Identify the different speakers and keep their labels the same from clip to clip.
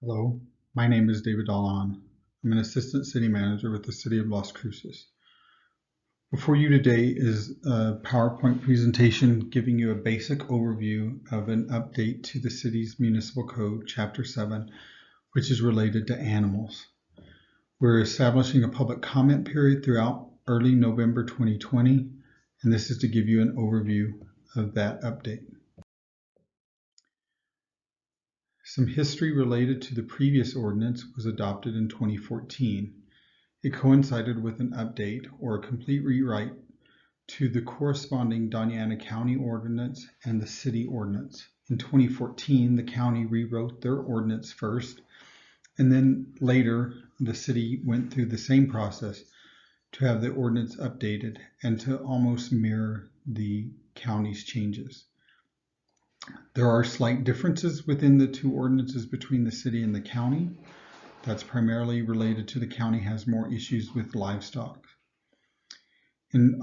Speaker 1: Hello, my name is David Dahlon. I'm an assistant city manager with the city of Las Cruces. Before you today is a PowerPoint presentation giving you a basic overview of an update to the city's Municipal Code, Chapter 7, which is related to animals. We're establishing a public comment period throughout early November 2020, and this is to give you an overview of that update. Some history related to the previous ordinance was adopted in 2014. It coincided with an update or a complete rewrite to the corresponding Doña County Ordinance and the City Ordinance. In 2014, the county rewrote their ordinance first, and then later the city went through the same process to have the ordinance updated and to almost mirror the county's changes. There are slight differences within the two ordinances between the city and the county. That's primarily related to the county has more issues with livestock. In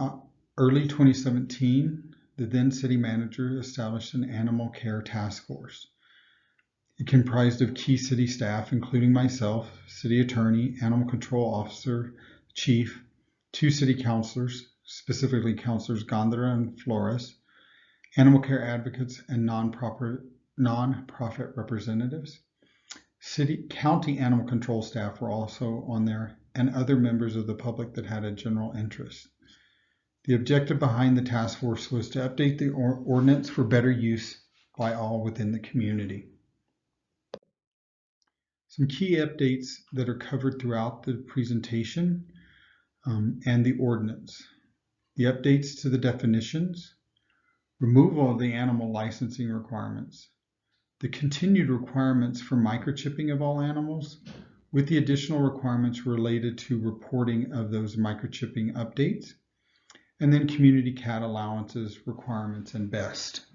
Speaker 1: early 2017, the then city manager established an animal care task force. It comprised of key city staff, including myself, city attorney, animal control officer, chief, two city councilors, specifically councilors Gondra and Flores, animal care advocates, and non-profit representatives. County animal control staff were also on there, and other members of the public that had a general interest. The objective behind the task force was to update the ordinance for better use by all within the community. Some key updates that are covered throughout the presentation and the ordinance. The updates to the definitions, removal of the animal licensing requirements, the continued requirements for microchipping of all animals, with the additional requirements related to reporting of those microchipping updates, and then community cat allowances, requirements, and best.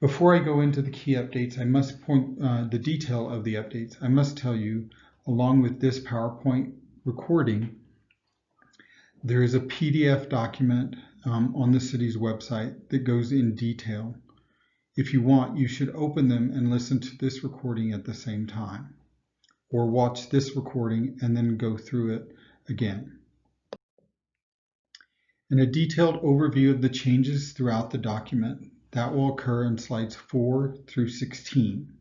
Speaker 1: Before I go into the key updates, I must point the detail of the updates. I must tell you, along with this PowerPoint recording, there is a PDF document on the city's website that goes in detail. If you want, you should open them and listen to this recording at the same time, or watch this recording and then go through it again. And a detailed overview of the changes throughout the document that will occur in slides 4 through 16.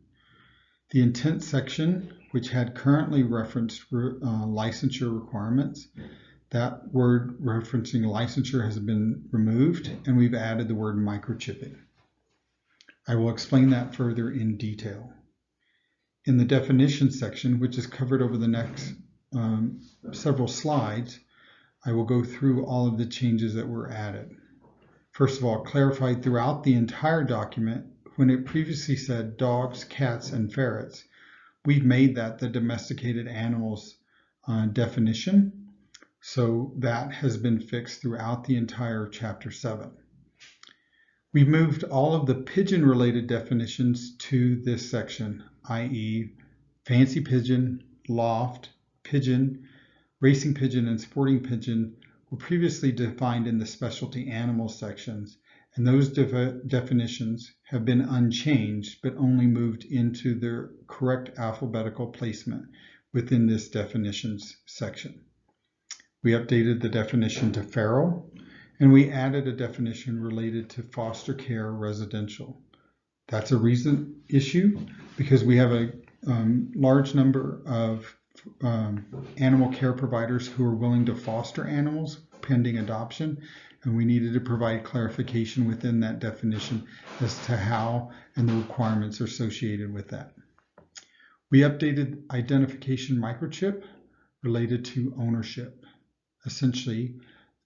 Speaker 1: The intent section, which had currently referenced licensure requirements, that word referencing licensure has been removed, and we've added the word microchipping. I will explain that further in detail. In the definition section, which is covered over the next several slides, I will go through all of the changes that were added. First of all, clarified throughout the entire document, when it previously said dogs, cats, and ferrets, we've made that the domesticated animals definition. So that has been fixed throughout the entire Chapter 7. We've moved all of the pigeon-related definitions to this section, i.e. fancy pigeon, loft, pigeon, racing pigeon, and sporting pigeon were previously defined in the specialty animal sections, and those definitions have been unchanged but only moved into their correct alphabetical placement within this definitions section. We updated the definition to feral, and we added a definition related to foster care residential. That's a recent issue because we have a large number of animal care providers who are willing to foster animals pending adoption, and we needed to provide clarification within that definition as to how and the requirements associated with that. We updated identification microchip related to ownership. Essentially,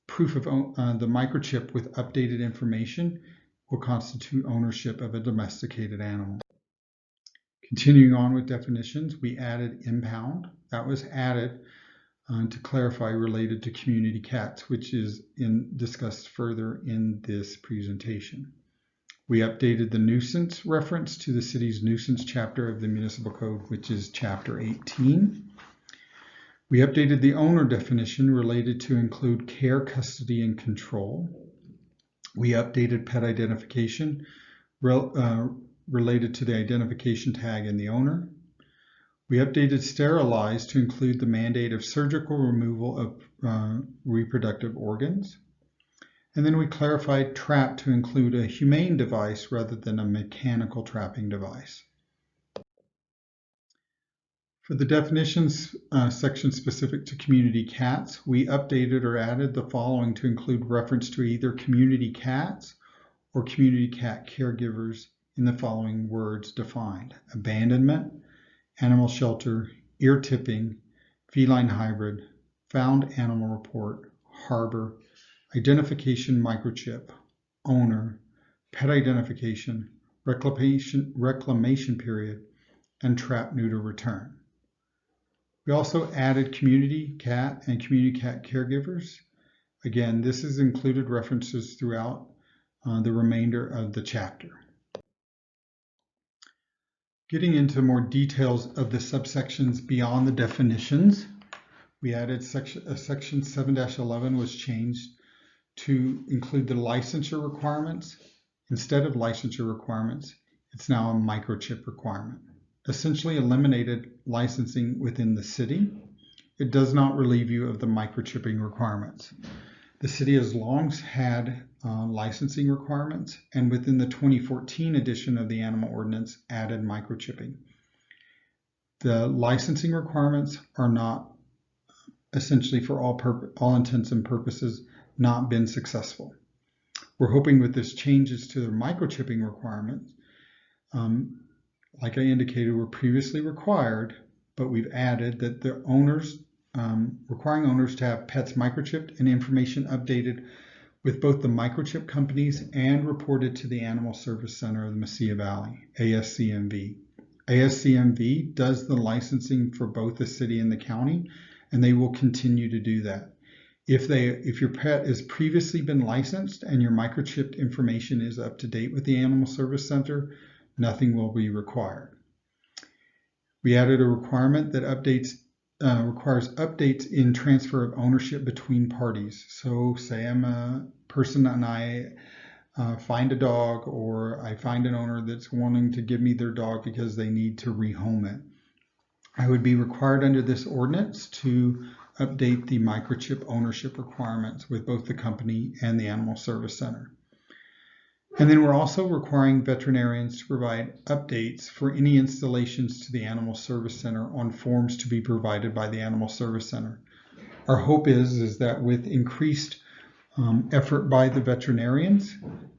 Speaker 1: proof of the microchip with updated information will constitute ownership of a domesticated animal. Continuing on with definitions, we added impound. That was added to clarify related to community cats, which is discussed further in this presentation. We updated the nuisance reference to the city's nuisance chapter of the Municipal Code, which is Chapter 18. We updated the owner definition related to include care, custody, and control. We updated pet identification related to the identification tag and the owner. We updated sterilized to include the mandate of surgical removal of reproductive organs. And then we clarified trap to include a humane device rather than a mechanical trapping device. For the definitions section specific to community cats, we updated or added the following to include reference to either community cats or community cat caregivers in the following words defined: abandonment, animal shelter, eartipping, feline hybrid, found animal report, harbor, identification microchip, owner, pet identification, reclamation period, and trap neuter return. We also added community cat and community cat caregivers. Again, this has included references throughout the remainder of the chapter. Getting into more details of the subsections beyond the definitions, we added section 7-11 was changed to include the licensure requirements. Instead of licensure requirements, it's now a microchip requirement. Essentially eliminated licensing within the city. It does not relieve you of the microchipping requirements. The city has long had licensing requirements, and within the 2014 edition of the Animal Ordinance added microchipping. The licensing requirements are not, essentially for all intents and purposes, not been successful. We're hoping with this changes to the microchipping requirements, like I indicated, were previously required, but we've added that the owners, requiring owners to have pets microchipped and information updated with both the microchip companies and reported to the Animal Service Center of the Mesilla Valley, ASCMV. ASCMV does the licensing for both the city and the county, and they will continue to do that. If your pet has previously been licensed and your microchipped information is up to date with the Animal Service Center, nothing will be required. We added a requirement that requires updates in transfer of ownership between parties. So say I'm a person and I find a dog, or I find an owner that's wanting to give me their dog because they need to rehome it. I would be required under this ordinance to update the microchip ownership requirements with both the company and the Animal Service Center. And then we're also requiring veterinarians to provide updates for any installations to the Animal Service Center on forms to be provided by the Animal Service Center. Our hope is that with increased effort by the veterinarians,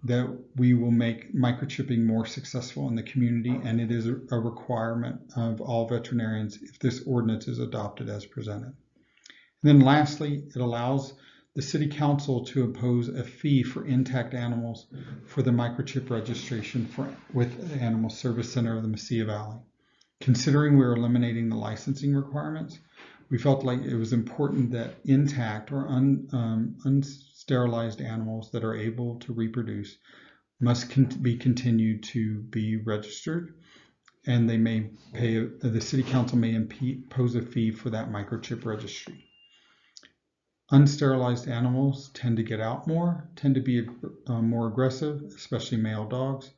Speaker 1: that we will make microchipping more successful in the community, and it is a requirement of all veterinarians if this ordinance is adopted as presented. And then lastly, it allows the City Council to impose a fee for intact animals for the microchip registration with the Animal Service Center of the Mesilla Valley. Considering we're eliminating the licensing requirements, we felt like it was important that intact or unsterilized animals that are able to reproduce must be continued to be registered, and they may pay, the City Council may impose a fee for that microchip registry. Unsterilized animals tend to get out more, tend to be more aggressive, especially male dogs,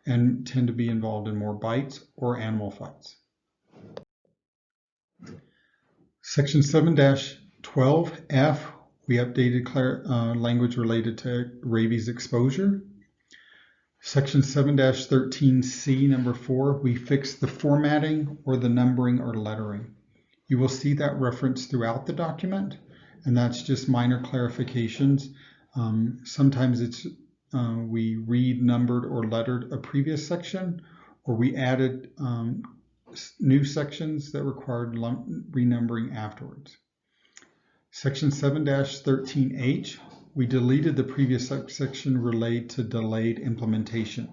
Speaker 1: and tend to be involved in more bites or animal fights. Section 7-12F, we updated language related to rabies exposure. Section 7-13C, number 4, we fixed the formatting or the numbering or lettering. You will see that reference throughout the document, and that's just minor clarifications. Sometimes it's we read numbered or lettered a previous section, or we added new sections that required renumbering afterwards. Section 7-13H, we deleted the previous subsection related to delayed implementation.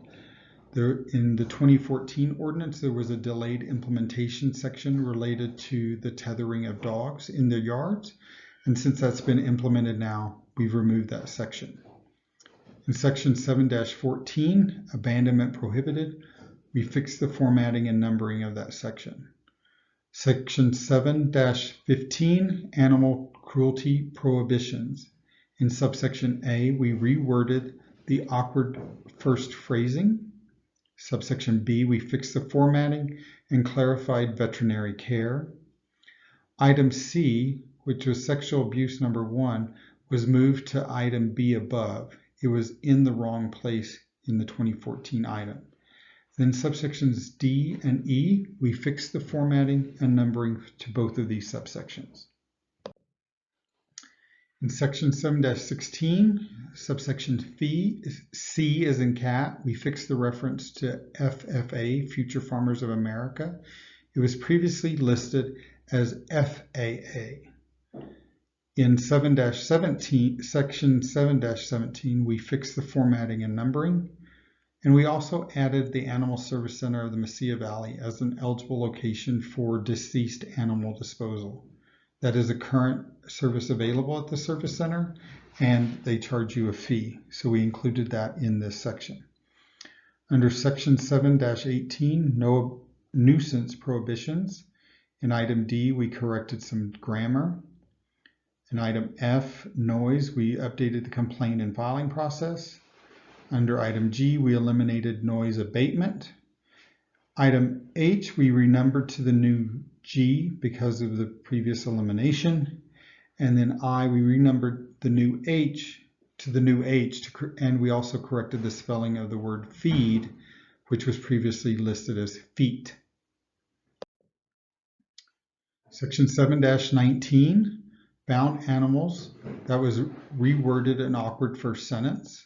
Speaker 1: In the 2014 ordinance, there was a delayed implementation section related to the tethering of dogs in their yards. And since that's been implemented now, we've removed that section. In section 7-14, abandonment prohibited, we fixed the formatting and numbering of that section. Section 7-15, animal cruelty prohibitions. In subsection A, we reworded the awkward first phrasing. Subsection B, we fixed the formatting and clarified veterinary care. Item C, which was sexual abuse number 1, was moved to item B above. It was in the wrong place in the 2014 item. Then subsections D and E, we fixed the formatting and numbering to both of these subsections. In section 7-16, subsection C as in cat, we fixed the reference to FFA, Future Farmers of America. It was previously listed as FAA. In 7-17, section 7-17, we fixed the formatting and numbering, and we also added the Animal Service Center of the Mesilla Valley as an eligible location for deceased animal disposal. That is a current service available at the service center, and they charge you a fee. So we included that in this section. Under section 7-18, no nuisance prohibitions. In item D, we corrected some grammar. In item F, noise, we updated the complaint and filing process. Under item G, we eliminated noise abatement. Item H, we renumbered to the new G because of the previous elimination. And then I, we renumbered the new H to the new H, and we also corrected the spelling of the word feed, which was previously listed as feet. Section 7-19, bound animals, that was reworded an awkward first sentence.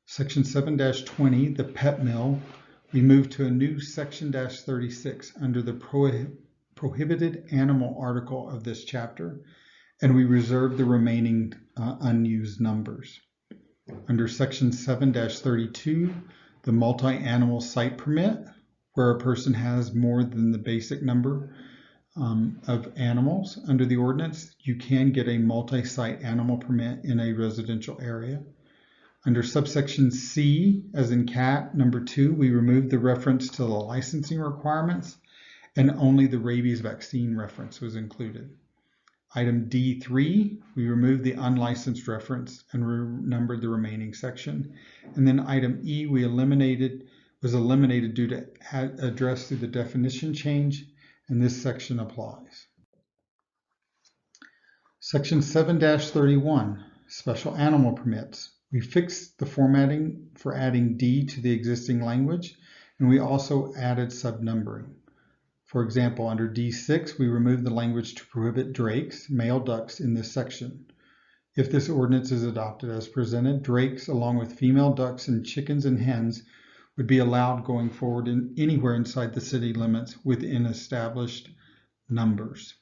Speaker 1: Section 7-20, the pet mill, we moved to a new section -36 under the Prohibited Animal Article of this chapter, and we reserved the remaining unused numbers. Under section 7-32, the multi-animal site permit, where a person has more than the basic number of animals under the ordinance, you can get a multi-site animal permit in a residential area. Under subsection C, as in cat, number 2, we removed the reference to the licensing requirements, and only the rabies vaccine reference was included. Item D3, we removed the unlicensed reference and renumbered the remaining section. And then item E, was eliminated due to address through the definition change, and this section applies. Section 7-31, special animal permits. We fixed the formatting for adding D to the existing language, and we also added subnumbering. For example, under D6, we removed the language to prohibit drakes, male ducks, in this section. If this ordinance is adopted as presented, drakes, along with female ducks and chickens and hens, would be allowed going forward anywhere inside the city limits within established numbers.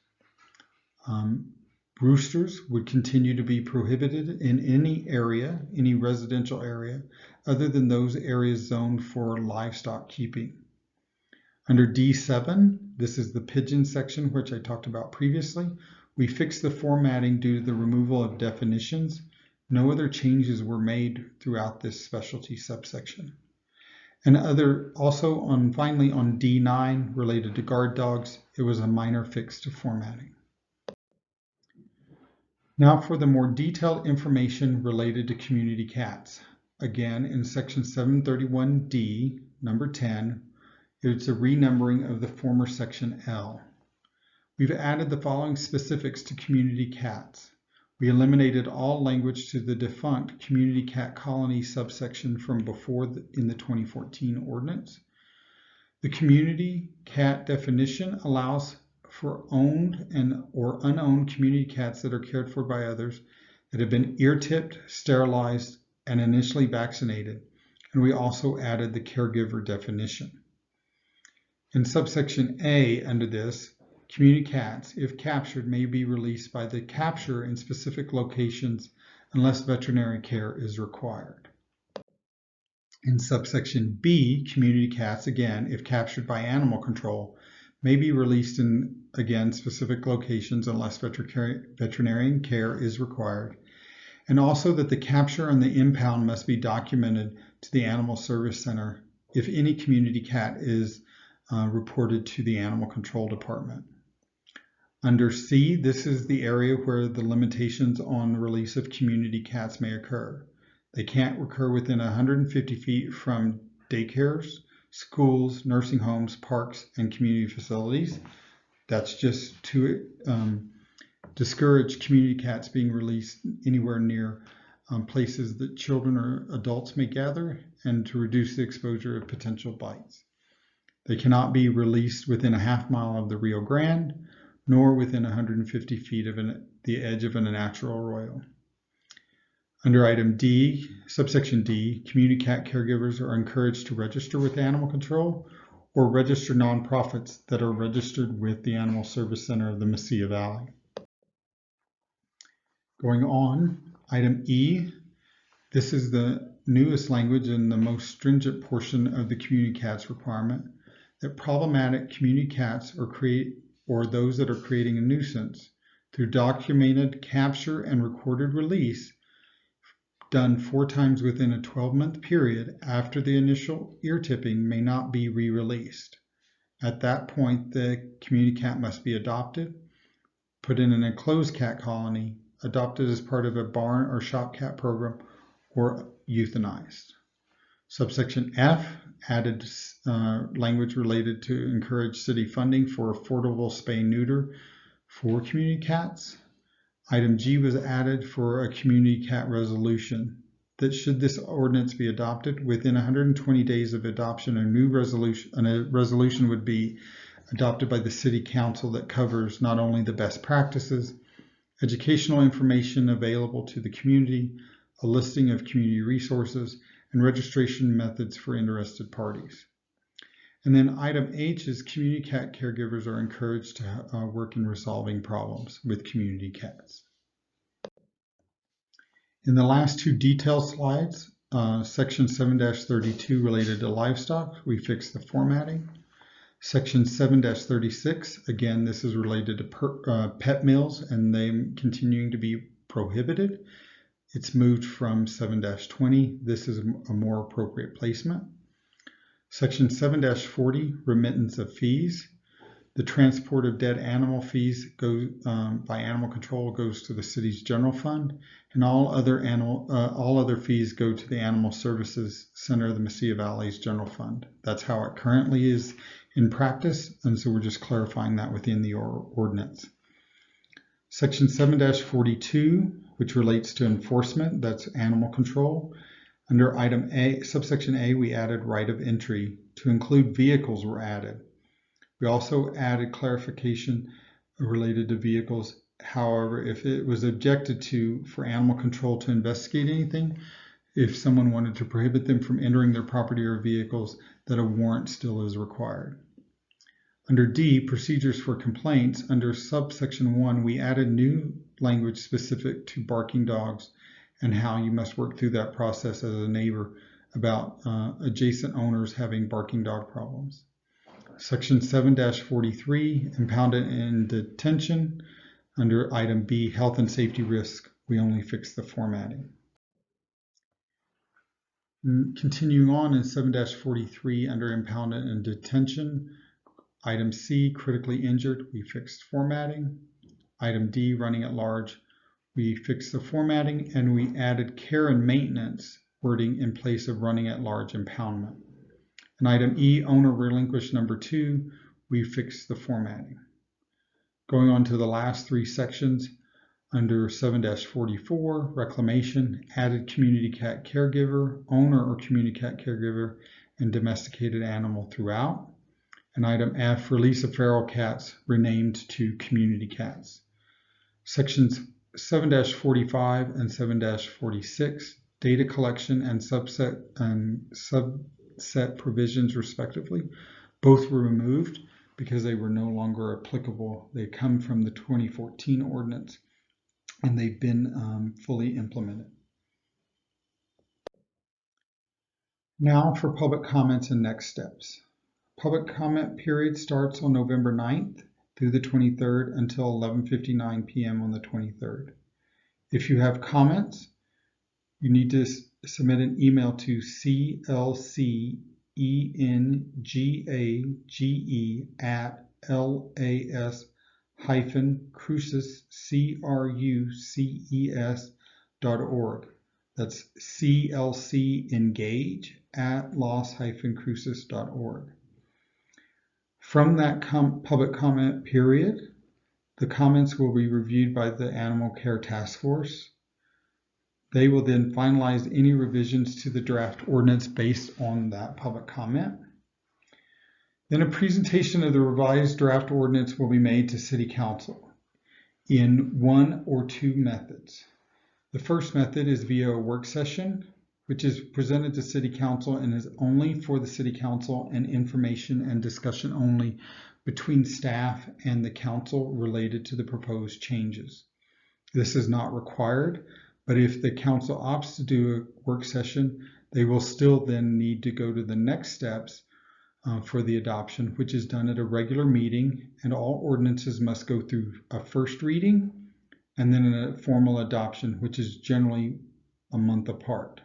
Speaker 1: Roosters would continue to be prohibited in any area, any residential area, other than those areas zoned for livestock keeping. Under D7, this is the pigeon section, which I talked about previously. We fixed the formatting due to the removal of definitions. No other changes were made throughout this specialty subsection. And finally on D9, related to guard dogs, it was a minor fix to formatting. Now for the more detailed information related to community cats. Again, in section 731D, number 10, it's a renumbering of the former section L. We've added the following specifics to community cats. We eliminated all language to the defunct community cat colony subsection from before in the 2014 ordinance. The community cat definition allows for owned or unowned community cats that are cared for by others that have been ear-tipped, sterilized, and initially vaccinated. And we also added the caregiver definition. In subsection A under this, community cats, if captured, may be released by the capturer in specific locations unless veterinary care is required. In subsection B, community cats, again, if captured by animal control, may be released in, again, specific locations unless veterinarian care is required. And also that the capture and the impound must be documented to the Animal Service Center if any community cat is reported to the Animal Control Department. Under C, this is the area where the limitations on the release of community cats may occur. They can't occur within 150 feet from daycares, schools, nursing homes, parks, and community facilities. That's just to discourage community cats being released anywhere near places that children or adults may gather, and to reduce the exposure of potential bites. They cannot be released within a half mile of the Rio Grande, nor within 150 feet of the edge of a natural arroyo. Under item D, subsection D, community cat caregivers are encouraged to register with animal control or register nonprofits that are registered with the Animal Service Center of the Mesilla Valley. Going on, item E, this is the newest language and the most stringent portion of the community cats requirement, that problematic community cats or those that are creating a nuisance through documented capture and recorded release done 4 times within a 12-month period after the initial eartipping may not be re-released. At that point, the community cat must be adopted, put in an enclosed cat colony, adopted as part of a barn or shop cat program, or euthanized. Subsection F added language related to encourage city funding for affordable spay-neuter for community cats. Item G was added for a community cat resolution that should this ordinance be adopted within 120 days of adoption, a resolution would be adopted by the City Council that covers not only the best practices, educational information available to the community, a listing of community resources, and registration methods for interested parties. And then item H is community cat caregivers are encouraged to work in resolving problems with community cats. In the last 2 detail slides, section 7-32 related to livestock, we fixed the formatting. Section 7-36, again, this is related to pet meals and them continuing to be prohibited. It's moved from 7-20. This is a more appropriate placement. Section 7-40, remittance of fees. The transport of dead animal fees by animal control goes to the city's general fund, and all other fees go to the Animal Services Center of the Mesilla Valley's general fund. That's how it currently is in practice, and so we're just clarifying that within the ordinance. Section 7-42, which relates to enforcement, that's animal control. Under item A, subsection A, we added right of entry. To include vehicles were added. We also added clarification related to vehicles. However, if it was objected to for animal control to investigate anything, if someone wanted to prohibit them from entering their property or vehicles, that a warrant still is required. Under D, procedures for complaints, under subsection 1, we added new language specific to barking dogs and how you must work through that process as a neighbor about adjacent owners having barking dog problems. Section 7-43, impoundment and detention. Under item B, health and safety risk, we only fixed the formatting. Continuing on in 7-43, under impoundment and detention, item C, critically injured, we fixed formatting. Item D, running at large, we fixed the formatting, and we added care and maintenance wording in place of running at large impoundment. And item E, owner relinquished number 2, we fixed the formatting. Going on to the last 3 sections, under 7-44, reclamation, added community cat caregiver, owner or community cat caregiver, and domesticated animal throughout. And item F, release of feral cats, renamed to community cats. Sections 7-45 and 7-46, data collection and subset provisions respectively, both were removed because they were no longer applicable. They come from the 2014 ordinance and they've been fully implemented. Now for public comments and next steps. Public comment period starts on November 9th through the 23rd until 11:59 p.m. on the 23rd. If you have comments, you need to submit an email to clcengage@las-cruces.org. That's clcengage@los-cruces.org. From that public comment period, the comments will be reviewed by the Animal Care Task Force. They will then finalize any revisions to the draft ordinance based on that public comment. Then a presentation of the revised draft ordinance will be made to City Council in one or two methods. The first method is via a work session, which is presented to City Council and is only for the City Council and information and discussion only between staff and the Council related to the proposed changes. This is not required, but if the Council opts to do a work session, they will still then need to go to the next steps for the adoption, which is done at a regular meeting, and all ordinances must go through a first reading and then a formal adoption, which is generally a month apart.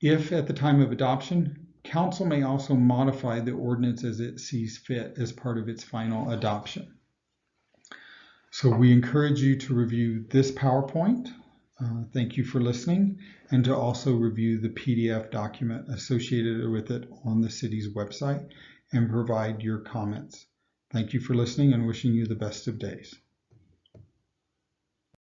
Speaker 1: If at the time of adoption, Council may also modify the ordinance as it sees fit as part of its final adoption. So we encourage you to review this PowerPoint. Thank you for listening, and to also review the PDF document associated with it on the city's website and provide your comments. Thank you for listening and wishing you the best of days.